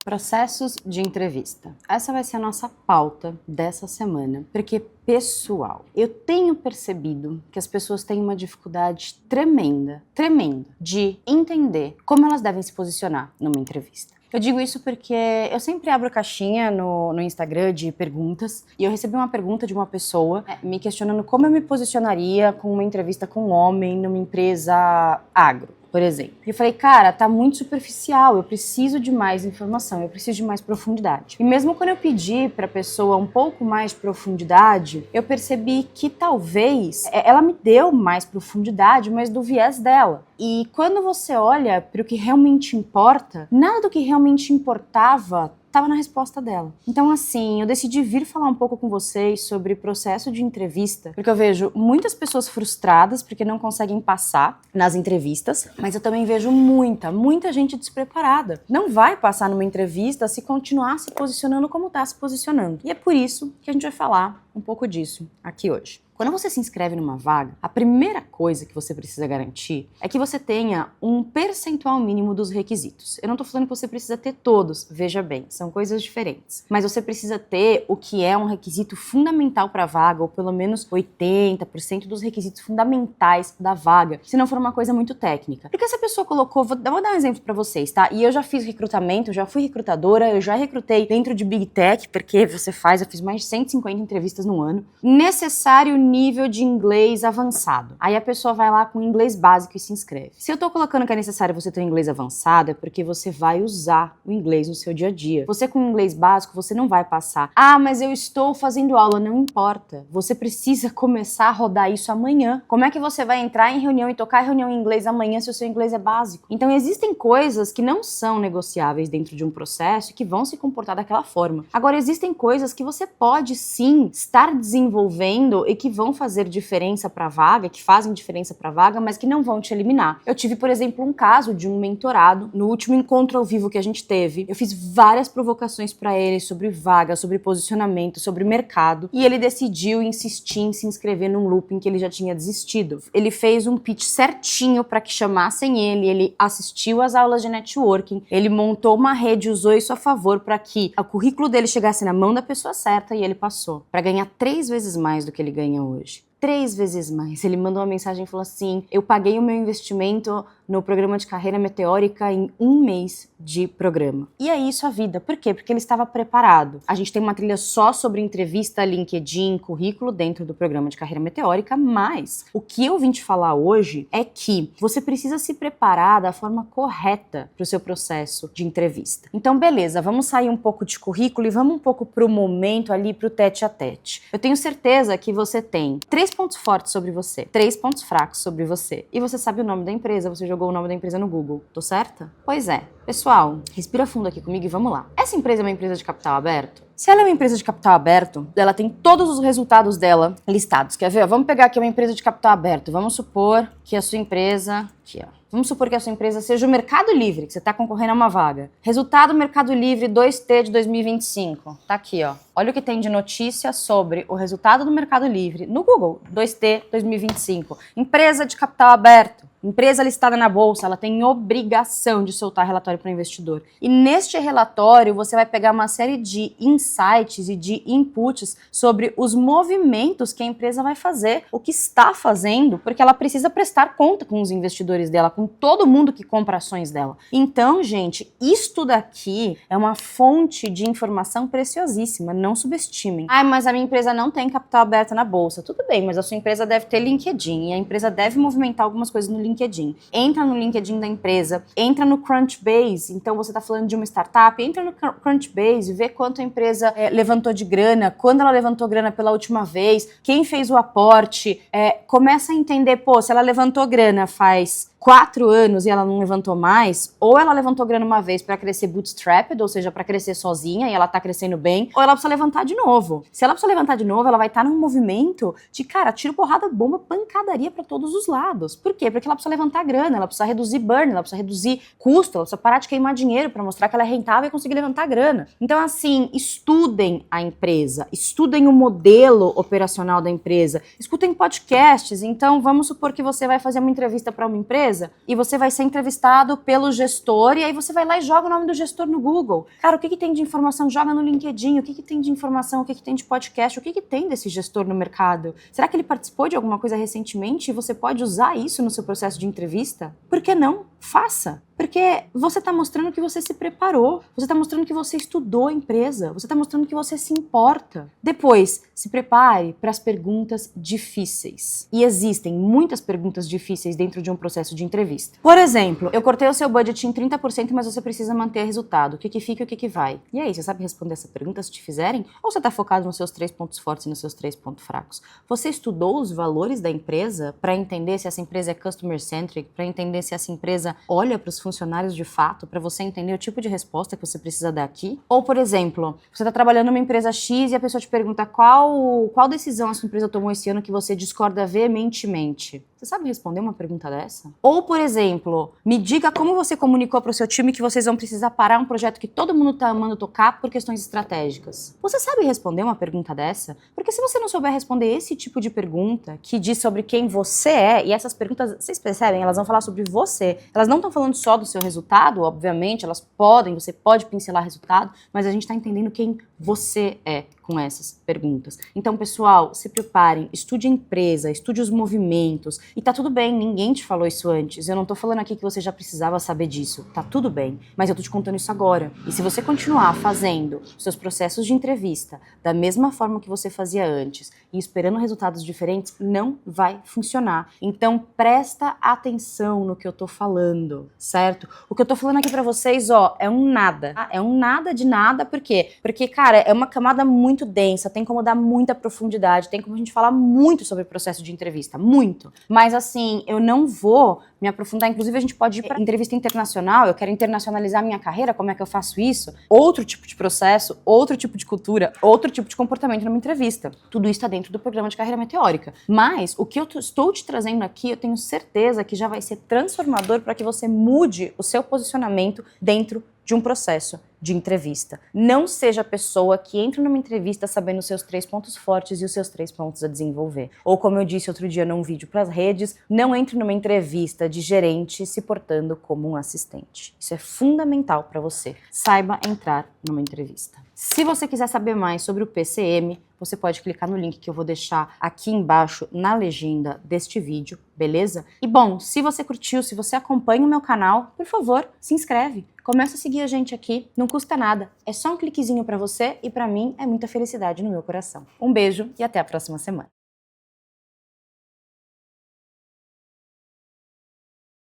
Processos de entrevista. Essa vai ser a nossa pauta dessa semana, porque, pessoal, eu tenho percebido que as pessoas têm uma dificuldade tremenda de entender como elas devem se posicionar numa entrevista. Eu digo isso porque eu sempre abro caixinha no Instagram de perguntas e eu recebi uma pergunta de uma pessoa me questionando como eu me posicionaria com uma entrevista com um homem numa empresa agro, por exemplo. E eu falei, cara, tá muito superficial, eu preciso de mais informação, eu preciso de mais profundidade. E mesmo quando eu pedi pra pessoa um pouco mais de profundidade, eu percebi que talvez ela me deu mais profundidade, mas do viés dela. E quando você olha para o que realmente importa, nada do que realmente importava estava na resposta dela. Então, assim, eu decidi vir falar um pouco com vocês sobre processo de entrevista, porque eu vejo muitas pessoas frustradas porque não conseguem passar nas entrevistas, mas eu também vejo muita gente despreparada. Não vai passar numa entrevista se continuar se posicionando como está se posicionando. E é por isso que a gente vai falar um pouco disso aqui hoje. Quando você se inscreve numa vaga, a primeira coisa que você precisa garantir é que você tenha um percentual mínimo dos requisitos. Eu não tô falando que você precisa ter todos, veja bem, são coisas diferentes. Mas você precisa ter o que é um requisito fundamental para a vaga, ou pelo menos 80% dos requisitos fundamentais da vaga, se não for uma coisa muito técnica. Porque essa pessoa colocou, vou dar um exemplo para vocês, tá? E eu já fiz recrutamento, já fui recrutadora, eu já recrutei dentro de Big Tech, porque eu fiz mais de 150 entrevistas no ano. Necessário nível de inglês avançado. Aí a pessoa vai lá com inglês básico e se inscreve. Se eu tô colocando que é necessário você ter inglês avançado, é porque você vai usar o inglês no seu dia a dia. Você com inglês básico, você não vai passar. Ah, mas eu estou fazendo aula. Não importa. Você precisa começar a rodar isso amanhã. Como é que você vai entrar em reunião e tocar reunião em inglês amanhã se o seu inglês é básico? Então existem coisas que não são negociáveis dentro de um processo e que vão se comportar daquela forma. Agora, existem coisas que você pode sim estar desenvolvendo e que vão fazer diferença para a vaga, que fazem diferença para a vaga, mas que não vão te eliminar. Eu tive, por exemplo, um caso de um mentorado no último encontro ao vivo que a gente teve. Eu fiz várias provocações para ele sobre vaga, sobre posicionamento, sobre mercado, e ele decidiu insistir em se inscrever num looping que ele já tinha desistido. Ele fez um pitch certinho para que chamassem ele assistiu às aulas de networking, ele montou uma rede, usou isso a favor para que o currículo dele chegasse na mão da pessoa certa e ele passou. Para ganhar 3 vezes mais do que ele ganha hoje. 3 vezes mais. Ele mandou uma mensagem e falou assim: eu paguei o meu investimento no programa de carreira meteórica em 1 mês de programa. E é isso a vida. Por quê? Porque ele estava preparado. A gente tem uma trilha só sobre entrevista, LinkedIn, currículo dentro do programa de carreira meteórica, mas o que eu vim te falar hoje é que você precisa se preparar da forma correta para o seu processo de entrevista. Então, beleza, vamos sair um pouco de currículo e vamos um pouco para o momento ali, para o tete a tete. Eu tenho certeza que você tem 3 pontos fortes sobre você, 3 pontos fracos sobre você. E você sabe o nome da empresa, você jogou o nome da empresa no Google. Tô certa? Pois é. Pessoal, respira fundo aqui comigo e vamos lá. Essa empresa é uma empresa de capital aberto? Se ela é uma empresa de capital aberto, ela tem todos os resultados dela listados. Quer ver? Vamos pegar aqui uma empresa de capital aberto. Vamos supor que a sua empresa... Aqui, ó. Vamos supor que a sua empresa seja o Mercado Livre, que você está concorrendo a uma vaga. Resultado Mercado Livre 2T de 2025. Tá aqui, ó. Olha o que tem de notícia sobre o resultado do Mercado Livre no Google, 2T 2025. Empresa de capital aberto. Empresa listada na bolsa, ela tem obrigação de soltar relatório para o investidor. E neste relatório você vai pegar uma série de insights e de inputs sobre os movimentos que a empresa vai fazer, o que está fazendo, porque ela precisa prestar conta com os investidores dela, com todo mundo que compra ações dela. Então, gente, isto daqui é uma fonte de informação preciosíssima, não subestimem. Ah, mas a minha empresa não tem capital aberto na bolsa. Tudo bem, mas a sua empresa deve ter LinkedIn e a empresa deve movimentar algumas coisas no LinkedIn. Entra no LinkedIn da empresa, entra no Crunchbase, então você está falando de uma startup, entra no Crunchbase, vê quanto a empresa levantou de grana, quando ela levantou grana pela última vez, quem fez o aporte, começa a entender, pô, se ela levantou grana faz 4 anos e ela não levantou mais, ou ela levantou grana uma vez para crescer bootstrapped, ou seja, para crescer sozinha e ela tá crescendo bem, ou ela precisa levantar de novo. Se ela precisa levantar de novo, ela vai estar num movimento de, cara, tiro, porrada, bomba, pancadaria para todos os lados. Por quê? Porque ela precisa levantar grana, ela precisa reduzir burn, ela precisa reduzir custo, ela precisa parar de queimar dinheiro para mostrar que ela é rentável e conseguir levantar grana. Então, assim, estudem a empresa, estudem o modelo operacional da empresa, escutem podcasts. Então, vamos supor que você vai fazer uma entrevista para uma empresa, empresa e você vai ser entrevistado pelo gestor e aí você vai lá e joga o nome do gestor no Google. Cara, o que tem de informação? Joga no LinkedIn. O que tem de informação? O que tem de podcast? O que tem desse gestor no mercado? Será que ele participou de alguma coisa recentemente e você pode usar isso no seu processo de entrevista? Por que não? Faça. Porque você está mostrando que você se preparou, você está mostrando que você estudou a empresa, você está mostrando que você se importa. Depois, se prepare para as perguntas difíceis. E existem muitas perguntas difíceis dentro de um processo de entrevista. Por exemplo, eu cortei o seu budget em 30%, mas você precisa manter resultado. O que fica e o que vai? E aí, você sabe responder essa pergunta se te fizerem? Ou você está focado nos seus 3 pontos fortes e nos seus 3 pontos fracos? Você estudou os valores da empresa para entender se essa empresa é customer-centric, para entender se essa empresa olha para os funcionários de fato, para você entender o tipo de resposta que você precisa dar aqui? Ou, por exemplo, você está trabalhando numa empresa X e a pessoa te pergunta qual decisão a sua empresa tomou esse ano que você discorda veementemente? Você sabe responder uma pergunta dessa? Ou, por exemplo, me diga como você comunicou para o seu time que vocês vão precisar parar um projeto que todo mundo está amando tocar por questões estratégicas. Você sabe responder uma pergunta dessa? Porque se você não souber responder esse tipo de pergunta, que diz sobre quem você é, e essas perguntas, vocês percebem, elas vão falar sobre você. Elas não estão falando só do seu resultado, obviamente, você pode pincelar resultado, mas a gente está entendendo quem você é com essas perguntas. Então, pessoal, se preparem, estude a empresa, estude os movimentos, e tá tudo bem, ninguém te falou isso antes, eu não tô falando aqui que você já precisava saber disso, tá tudo bem, mas eu tô te contando isso agora. E se você continuar fazendo seus processos de entrevista da mesma forma que você fazia antes e esperando resultados diferentes, não vai funcionar. Então, presta atenção no que eu tô falando, certo? O que eu tô falando aqui pra vocês, é um nada. É um nada de nada, por quê? Porque, cara, é uma camada muito densa, tem como dar muita profundidade, tem como a gente falar muito sobre o processo de entrevista, muito. Mas assim, eu não vou me aprofundar, inclusive a gente pode ir para entrevista internacional, eu quero internacionalizar minha carreira, como é que eu faço isso? Outro tipo de processo, outro tipo de cultura, outro tipo de comportamento numa entrevista. Tudo isso está dentro do programa de carreira meteórica. Mas o que eu estou te trazendo aqui, eu tenho certeza que já vai ser transformador para que você mude o seu posicionamento dentro de um processo de entrevista. Não seja a pessoa que entra numa entrevista sabendo os seus 3 pontos fortes e os seus 3 pontos a desenvolver. Ou como eu disse outro dia num vídeo para as redes, não entre numa entrevista de gerente se portando como um assistente. Isso é fundamental para você. Saiba entrar numa entrevista. Se você quiser saber mais sobre o PCM, você pode clicar no link que eu vou deixar aqui embaixo na legenda deste vídeo, beleza? E bom, se você curtiu, se você acompanha o meu canal, por favor, se inscreve. Começa a seguir a gente aqui, não custa nada. É só um cliquezinho para você e para mim é muita felicidade no meu coração. Um beijo e até a próxima semana.